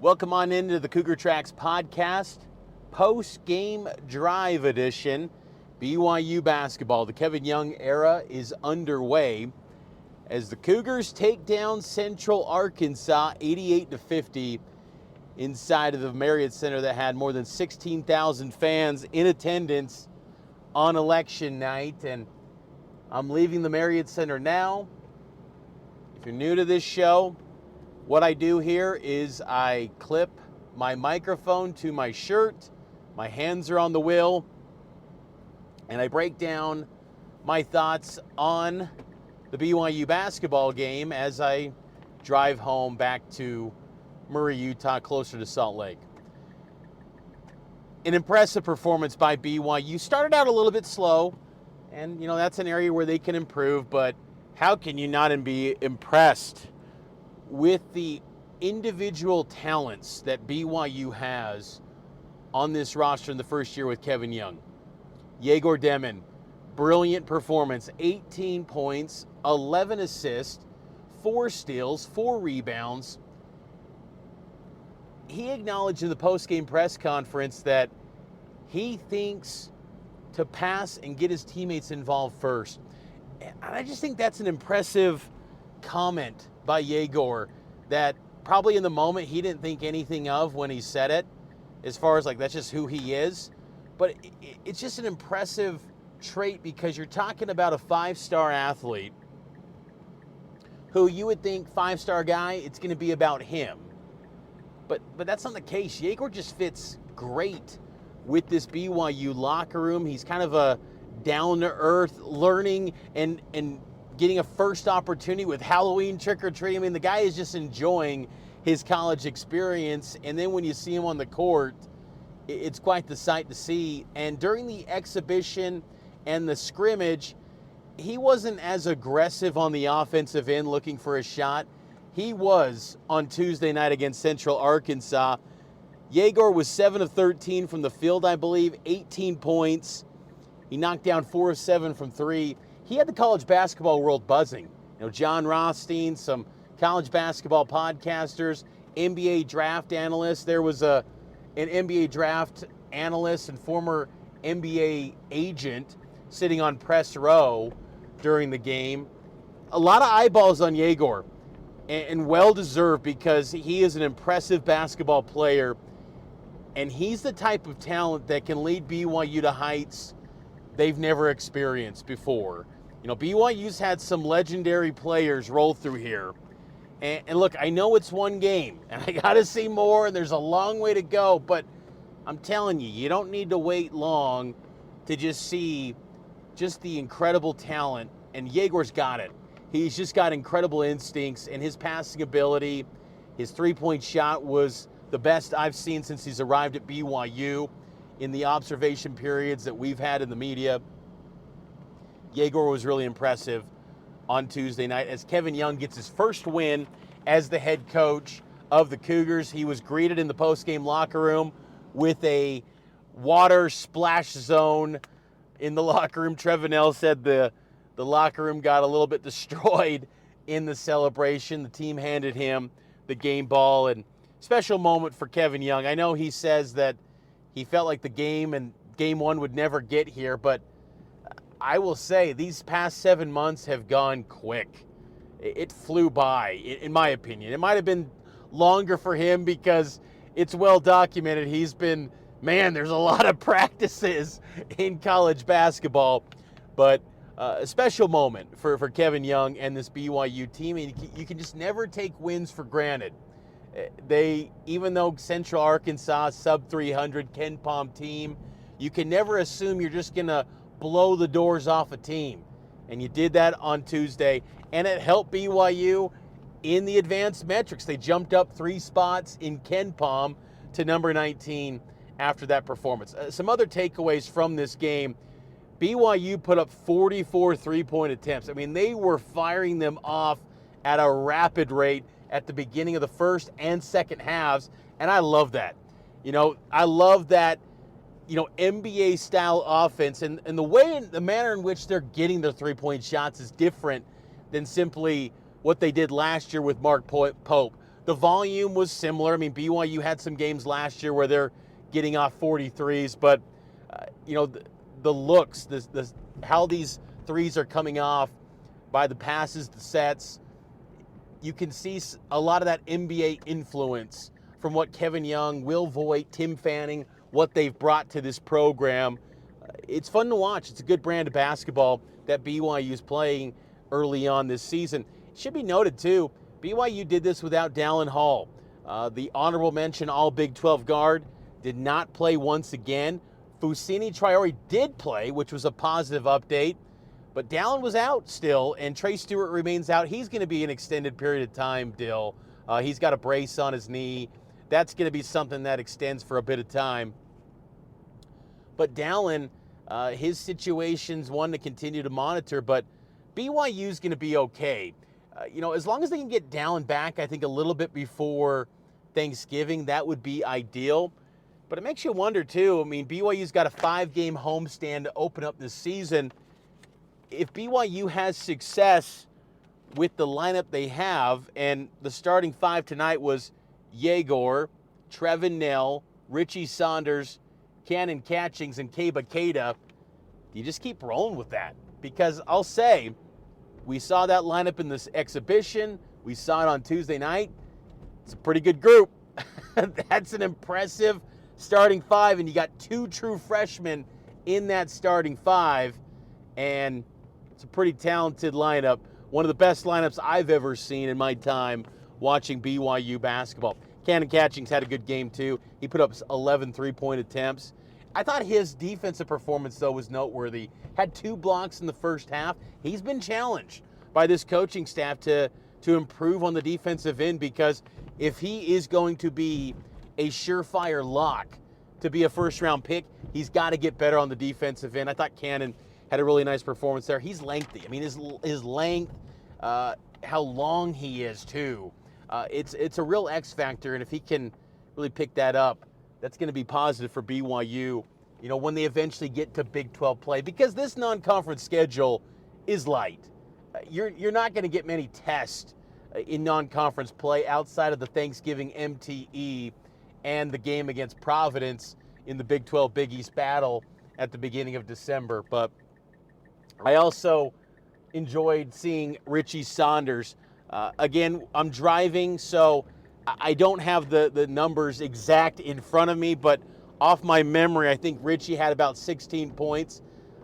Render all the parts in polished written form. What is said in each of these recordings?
Welcome on into the Cougar Tracks podcast, post-game drive edition. BYU basketball, the Kevin Young era is underway as the Cougars take down Central Arkansas 88-50 inside of the Marriott Center that had more than 16,000 fans in attendance on election night. And I'm leaving the Marriott Center now. If you're new to this show, what I do here is I clip my microphone to my shirt, my hands are on the wheel, and I break down my thoughts on the BYU basketball game as I drive home back to Murray, Utah, closer to Salt Lake. An impressive performance by BYU. Started out a little bit slow, and that's an area where they can improve, but how can you not be impressed with the individual talents that BYU has on this roster in the first year with Kevin Young? Yegor Demin, brilliant performance, 18 points, 11 assists, 4 steals, 4 rebounds. He acknowledged in the post-game press conference that he thinks to pass and get his teammates involved first. And I just think that's an impressive comment by Yegor that probably in the moment he didn't think anything of when he said it, as far as that's just who he is. But it's just an impressive trait because you're talking about a 5-star athlete who you would think 5-star guy, it's going to be about him. But that's not the case. Yegor just fits great with this BYU locker room. He's kind of a down-to-earth, learning and getting a first opportunity with Halloween trick-or-treating. I mean, the guy is just enjoying his college experience. And then when you see him on the court, it's quite the sight to see. And during the exhibition and the scrimmage, he wasn't as aggressive on the offensive end looking for a shot. He was on Tuesday night against Central Arkansas. Yegor was 7 of 13 from the field, I believe, 18 points. He knocked down 4 of 7 from 3. He had the college basketball world buzzing. John Rothstein, some college basketball podcasters, NBA draft analysts. There was an NBA draft analyst and former NBA agent sitting on press row during the game. A lot of eyeballs on Yegor, and well-deserved because he is an impressive basketball player, and he's the type of talent that can lead BYU to heights they've never experienced before. BYU's had some legendary players roll through here. And look, I know it's one game, and I got to see more, and there's a long way to go, but I'm telling you, you don't need to wait long to just see just the incredible talent, and Yegor's got it. He's just got incredible instincts, and his passing ability, his three-point shot was the best I've seen since he's arrived at BYU in the observation periods that we've had in the media. Yegor was really impressive on Tuesday night as Kevin Young gets his first win as the head coach of the Cougars. He was greeted in the post-game locker room with a water splash zone in the locker room. Trevenell said the locker room got a little bit destroyed in the celebration. The team handed him the game ball, and special moment for Kevin Young. I know he says that he felt like the game and game one would never get here, but I will say these past 7 months have gone quick. It flew by, in my opinion. It might have been longer for him because it's well documented. He's been, there's a lot of practices in college basketball, but a special moment for Kevin Young and this BYU team. And you can just never take wins for granted. Even though Central Arkansas, sub-300 Ken Pom team, you can never assume you're just going to blow the doors off a team. And you did that on Tuesday, and it helped BYU in the advanced metrics. They jumped up 3 spots in Ken Pom to number 19 after that performance. Some other takeaways from this game: BYU put up 44 three-point attempts. I mean, they were firing them off at a rapid rate at the beginning of the first and second halves, and I love that. I love that NBA-style offense, and the manner in which they're getting their three-point shots is different than simply what they did last year with Mark Pope. The volume was similar. I mean, BYU had some games last year where they're getting off 43s, but the looks, how these threes are coming off by the passes, the sets, you can see a lot of that NBA influence from what Kevin Young, Will Voigt, Tim Fanning, what they've brought to this program. It's fun to watch. It's a good brand of basketball that BYU is playing early on this season. It should be noted, too, BYU did this without Dallin Hall. The honorable mention all Big 12 guard did not play once again. Fousseyni Traore did play, which was a positive update. But Dallin was out still, and Trey Stewart remains out. He's going to be an extended period of time, Dill. He's got a brace on his knee. That's going to be something that extends for a bit of time. But Dallin, his situation's one to continue to monitor, but BYU's going to be okay. As long as they can get Dallin back, I think a little bit before Thanksgiving, that would be ideal. But it makes you wonder, too. I mean, BYU's got a 5-game homestand to open up this season. If BYU has success with the lineup they have, and the starting 5 tonight was Yegor, Trevin Nell, Richie Saunders, Cannon Catchings, and Keba Keita, you just keep rolling with that. Because I'll say, we saw that lineup in this exhibition. We saw it on Tuesday night. It's a pretty good group. That's an impressive starting 5, and you got 2 true freshmen in that starting 5, and it's a pretty talented lineup. One of the best lineups I've ever seen in my time watching BYU basketball. Cannon Catchings had a good game, too. He put up 11 three-point attempts. I thought his defensive performance, though, was noteworthy. Had 2 blocks in the first half. He's been challenged by this coaching staff to improve on the defensive end, because if he is going to be a surefire lock to be a first-round pick, he's got to get better on the defensive end. I thought Cannon had a really nice performance there. He's lengthy. I mean, his length, how long he is, too. It's a real X factor, and if he can really pick that up, that's going to be positive for BYU, when they eventually get to Big 12 play, because this non-conference schedule is light. You're not going to get many tests in non-conference play outside of the Thanksgiving MTE and the game against Providence in the Big 12 Big East battle at the beginning of December. But I also enjoyed seeing Richie Saunders. Again, I'm driving, so I don't have the numbers exact in front of me, but off my memory, I think Richie had about 16 points.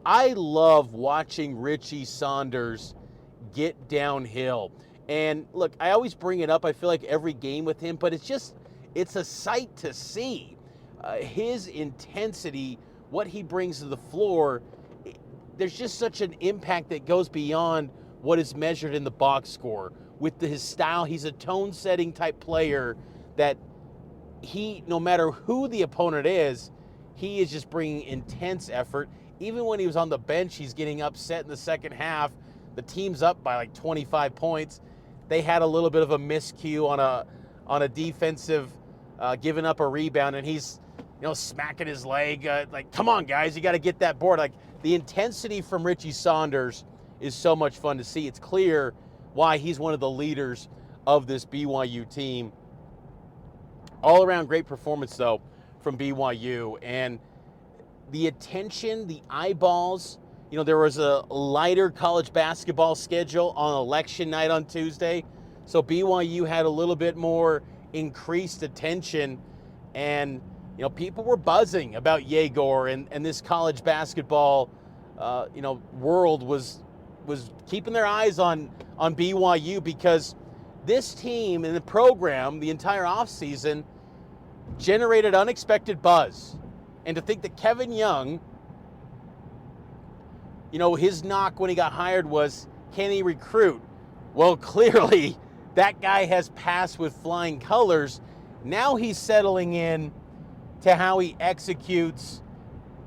I love watching Richie Saunders get downhill. And look, I always bring it up, I feel like every game with him, but it's a sight to see. His intensity, what he brings to the floor, there's just such an impact that goes beyond what is measured in the box score. With his style, he's a tone-setting type player that no matter who the opponent is, he is just bringing intense effort. Even when he was on the bench, he's getting upset in the second half. The team's up by like 25 points. They had a little bit of a miscue on a defensive, giving up a rebound, and he's smacking his leg, like, come on, guys, you got to get that board. Like, the intensity from Richie Saunders is so much fun to see. It's clear why he's one of the leaders of this BYU team. All around great performance, though, from BYU. And the attention, the eyeballs, there was a lighter college basketball schedule on election night on Tuesday. So BYU had a little bit more increased attention, and people were buzzing about Yegor, and this college basketball world was keeping their eyes on BYU, because this team and the program the entire offseason generated unexpected buzz. And to think that Kevin Young, his knock when he got hired was, can he recruit? Well, clearly that guy has passed with flying colors. Now he's settling in to how he executes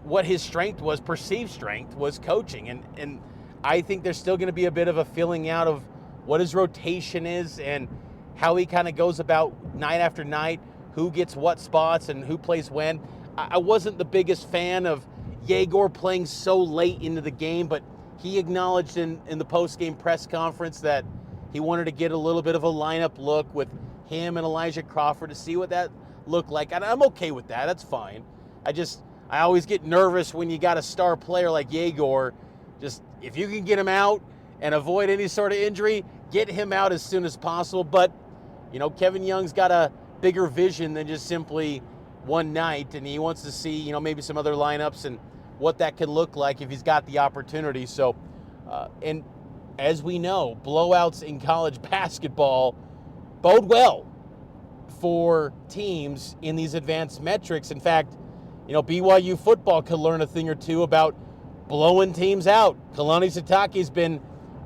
what his strength was, perceived strength, was coaching. And I think there's still going to be a bit of a filling out of what his rotation is and how he kind of goes about night after night, who gets what spots and who plays when. I wasn't the biggest fan of Yegor playing so late into the game, but he acknowledged in the post-game press conference that he wanted to get a little bit of a lineup look with him and Elijah Crawford to see what that looked like. And I'm okay with that. That's fine. I always get nervous when you got a star player like Yegor. Just if you can get him out and avoid any sort of injury, get him out as soon as possible. But, Kevin Young's got a bigger vision than just simply one night, and he wants to see, maybe some other lineups and what that can look like if he's got the opportunity. So, and as we know, blowouts in college basketball bode well for teams in these advanced metrics. In fact, BYU football could learn a thing or two about blowing teams out. Kalani Sitake's been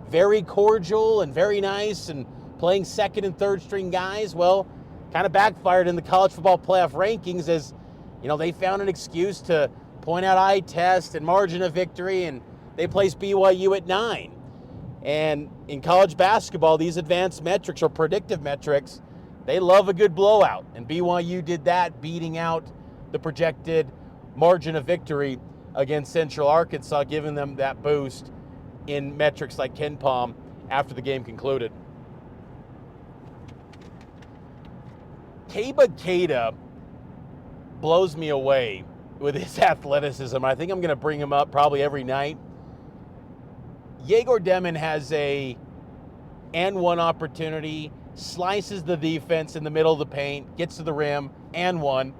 very cordial and very nice and playing second and third string guys. Well, kind of backfired in the college football playoff rankings as, they found an excuse to point out eye test and margin of victory, and they placed BYU at 9. And in college basketball, these advanced metrics or predictive metrics, they love a good blowout. And BYU did that, beating out the projected margin of victory against Central Arkansas, giving them that boost in metrics like KenPom after the game concluded. Keba Keita blows me away with his athleticism. I think I'm going to bring him up probably every night. Yegor Demon has a and one opportunity, slices the defense in the middle of the paint, gets to the rim, and one.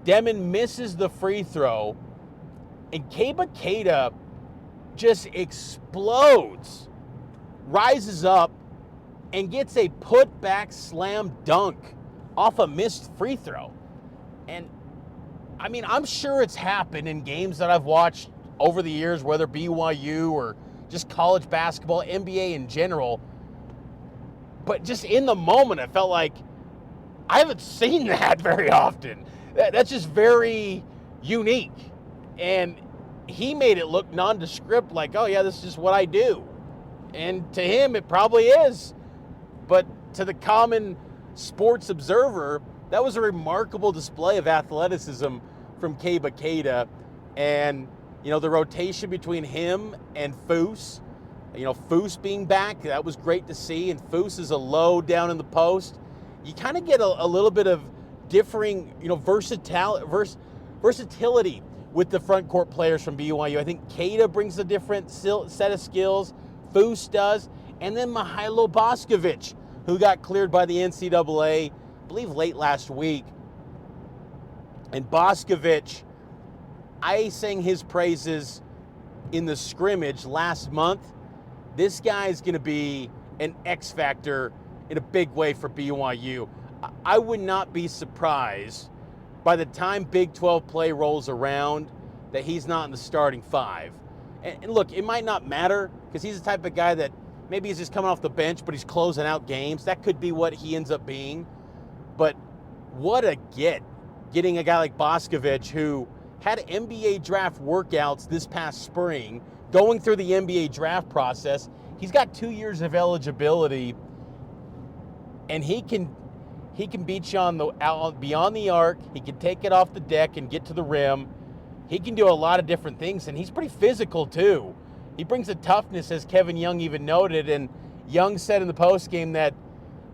Demon misses the free throw, and Keba Keita just explodes, rises up, and gets a put-back slam dunk off a missed free throw. And, I'm sure it's happened in games that I've watched over the years, whether BYU or just college basketball, NBA in general. But just in the moment, I felt like I haven't seen that very often. That's just very unique. And he made it look nondescript, like, oh yeah, this is just what I do. And to him, it probably is. But to the common sports observer, that was a remarkable display of athleticism from Keba Keita. And, the rotation between him and Foose, Foose being back, that was great to see. And Foose is a low down in the post. You kind of get a little bit of differing, versatility with the front court players from BYU. I think Keita brings a different set of skills. Foose does. And then Mihailo Boskovic, who got cleared by the NCAA, I believe late last week. And Boskovic, I sang his praises in the scrimmage last month. This guy is going to be an X factor in a big way for BYU. I would not be surprised by the time Big 12 play rolls around that he's not in the starting 5. And look, it might not matter because he's the type of guy that maybe he's just coming off the bench, but he's closing out games. That could be what he ends up being. But what a getting a guy like Boskovic, who had NBA draft workouts this past spring, going through the NBA draft process. He's got 2 years of eligibility, and he can beat you beyond the arc. He can take it off the deck and get to the rim. He can do a lot of different things, and he's pretty physical too. He brings a toughness, as Kevin Young even noted, and Young said in the postgame that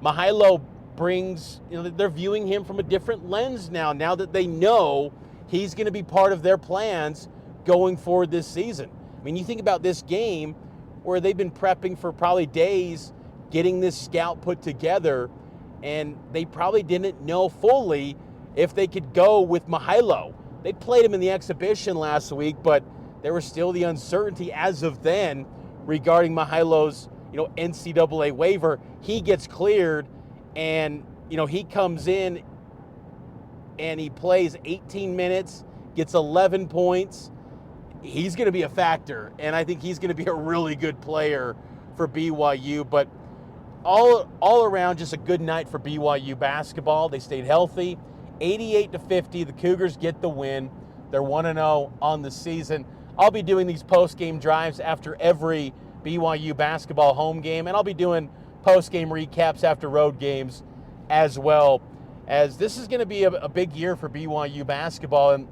Mihailo brings, they're viewing him from a different lens now that they know he's going to be part of their plans going forward this season. You think about this game where they've been prepping for probably days, getting this scout put together, and they probably didn't know fully if they could go with Mihailo. They played him in the exhibition last week, but there was still the uncertainty as of then regarding Mahailo's, NCAA waiver. He gets cleared, and, he comes in and he plays 18 minutes, gets 11 points. He's going to be a factor, and I think he's going to be a really good player for BYU. But all around, just a good night for BYU basketball. They stayed healthy. 88-50, the Cougars get the win. They're 1-0 on the season. I'll be doing these post-game drives after every BYU basketball home game, and I'll be doing post-game recaps after road games as well, as this is going to be a big year for BYU basketball. And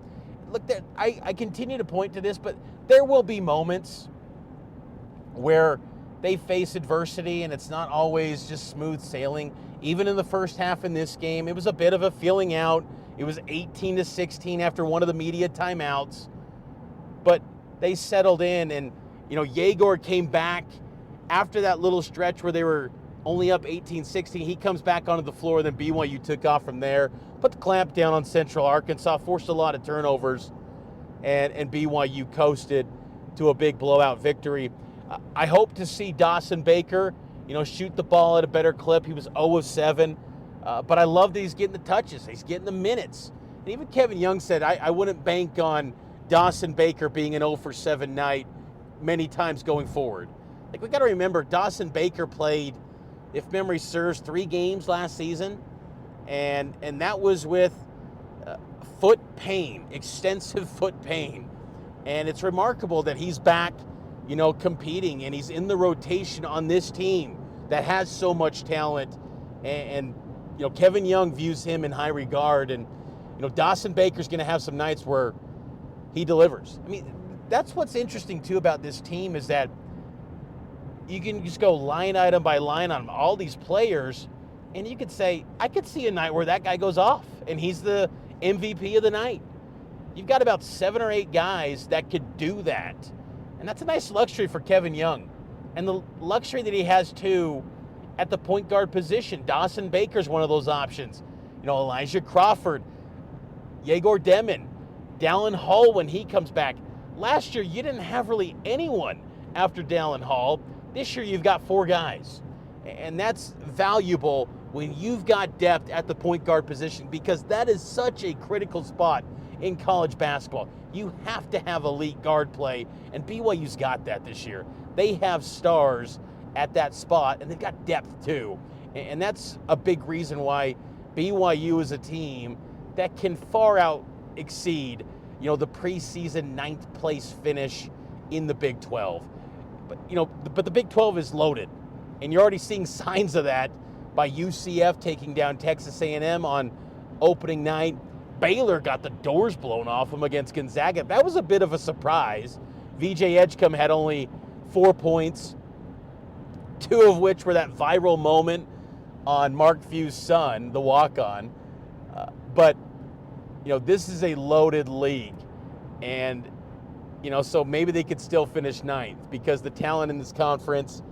look, I continue to point to this, but there will be moments where they face adversity and it's not always just smooth sailing. even in the first half in this game. It was a bit of a feeling out. It was 18-16 after one of the media timeouts. But they settled in, and, Yegor came back after that little stretch where they were only up 18-16. He comes back onto the floor, then BYU took off from there, put the clamp down on Central Arkansas, forced a lot of turnovers, and BYU coasted to a big blowout victory. I hope to see Dawson Baker, shoot the ball at a better clip. He was 0 of 7, but I love that he's getting the touches. He's getting the minutes. And even Kevin Young said, I wouldn't bank on Dawson Baker being an 0 for 7 night many times going forward. Like, we got to remember, Dawson Baker played, if memory serves, 3 games last season, and that was with foot pain, extensive foot pain. And it's remarkable that he's back, competing, and he's in the rotation on this team that has so much talent. And Kevin Young views him in high regard. And, Dawson Baker's going to have some nights where he delivers. I mean, that's what's interesting, too, about this team is that you can just go line item by line on all these players, and you could say, I could see a night where that guy goes off, and he's the MVP of the night. You've got about 7 or 8 guys that could do that. And that's a nice luxury for Kevin Young. And the luxury that he has, too, at the point guard position. Dawson Baker's one of those options. Elijah Crawford, Yegor Demon, Dallin Hall when he comes back. Last year, you didn't have really anyone after Dallin Hall. This year, you've got 4 guys. And that's valuable when you've got depth at the point guard position, because that is such a critical spot in college basketball. You have to have elite guard play, and BYU's got that this year. They have stars at that spot, and they've got depth too. And that's a big reason why BYU is a team that can far out exceed, the preseason 9th place finish in the Big 12. But the Big 12 is loaded, and you're already seeing signs of that by UCF taking down Texas A&M on opening night. Baylor got the doors blown off them against Gonzaga. That was a bit of a surprise. VJ Edgecombe had only 4 points, 2 of which were that viral moment on Mark Few's son, the walk-on. But this is a loaded league. And, so maybe they could still finish 9th, because the talent in this conference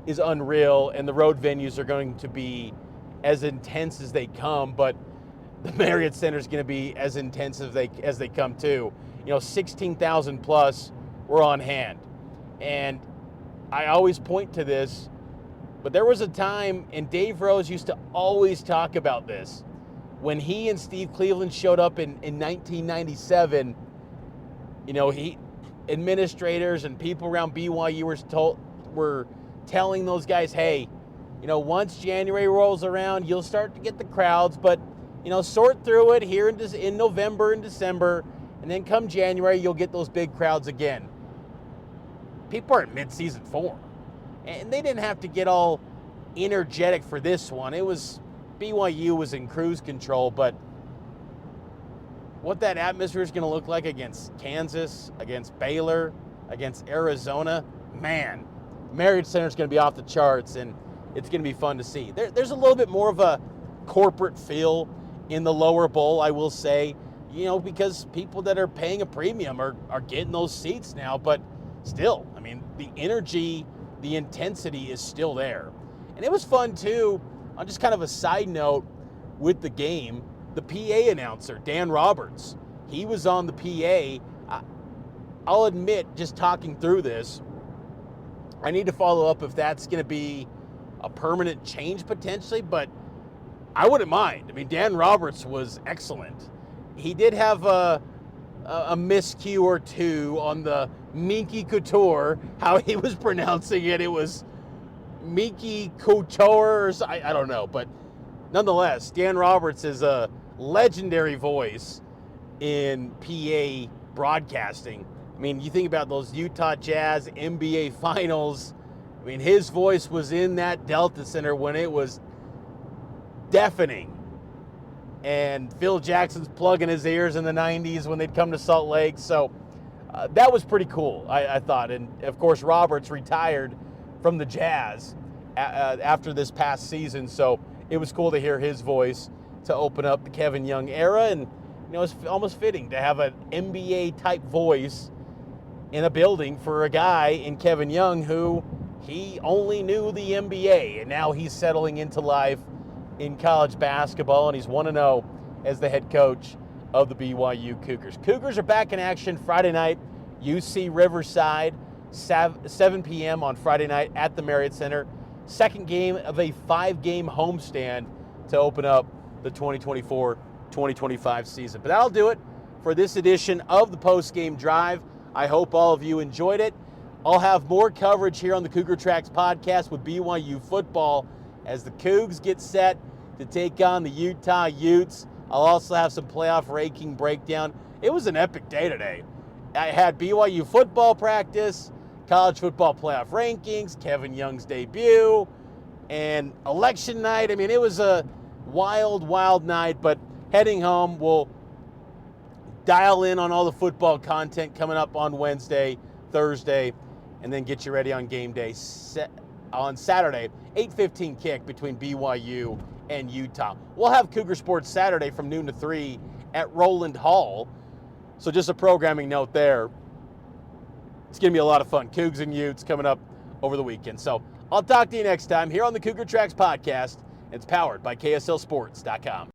is unreal, and the road venues are going to be as intense as they come. But the Marriott Center is going to be as intense as they come too. 16,000 plus were on hand. And I always point to this, but there was a time, and Dave Rose used to always talk about this, when he and Steve Cleveland showed up in 1997, administrators and people around BYU were telling those guys, hey, once January rolls around, you'll start to get the crowds, but sort through it here in November and December, and then come January, you'll get those big crowds again. People are in mid-season form, and they didn't have to get all energetic for this one. BYU was in cruise control, but what that atmosphere is going to look like against Kansas, against Baylor, against Arizona, man, Marriott Center is going to be off the charts, and it's going to be fun to see. There's a little bit more of a corporate feel in the lower bowl, I will say, because people that are paying a premium are getting those seats now. But still, the energy, the intensity is still there. And it was fun, too, on just kind of a side note with the game, the PA announcer, Dan Roberts, he was on the PA. I'll admit, just talking through this, I need to follow up if that's going to be a permanent change potentially, but I wouldn't mind. Dan Roberts was excellent. He did have a miscue or two on the Miki Couture, how he was pronouncing it. It was Miki Couture, I don't know. But nonetheless, Dan Roberts is a legendary voice in PA broadcasting. You think about those Utah Jazz NBA Finals. His voice was in that Delta Center when it was deafening. And Phil Jackson's plugging his ears in the 90s when they'd come to Salt Lake. So that was pretty cool, I thought. And, of course, Roberts retired from the Jazz after this past season. So it was cool to hear his voice to open up the Kevin Young era. And, it's almost fitting to have an NBA-type voice in a building for a guy in Kevin Young who he only knew the NBA, and now he's settling into life in college basketball, and he's 1-0 as the head coach of the BYU Cougars. Cougars are back in action Friday night, UC Riverside, 7 p.m. on Friday night at the Marriott Center. Second game of a 5-game homestand to open up the 2024-2025 season. But that'll do it for this edition of the Postgame Drive. I hope all of you enjoyed it. I'll have more coverage here on the Cougar Tracks podcast with BYU football as the Cougs get set to take on the Utah Utes. I'll also have some playoff ranking breakdown. It was an epic day today. I had BYU football practice, college football playoff rankings, Kevin Young's debut, and election night. I mean, it was a wild, wild night, but heading home, we'll dial in on all the football content coming up on Wednesday, Thursday, and then get you ready on game day on Saturday, 8:15 kick between BYU and Utah. We'll have Cougar Sports Saturday from noon to 3 at Roland Hall. So just a programming note there. It's going to be a lot of fun. Cougs and Utes coming up over the weekend. So I'll talk to you next time here on the Cougar Tracks podcast. It's powered by KSLSports.com.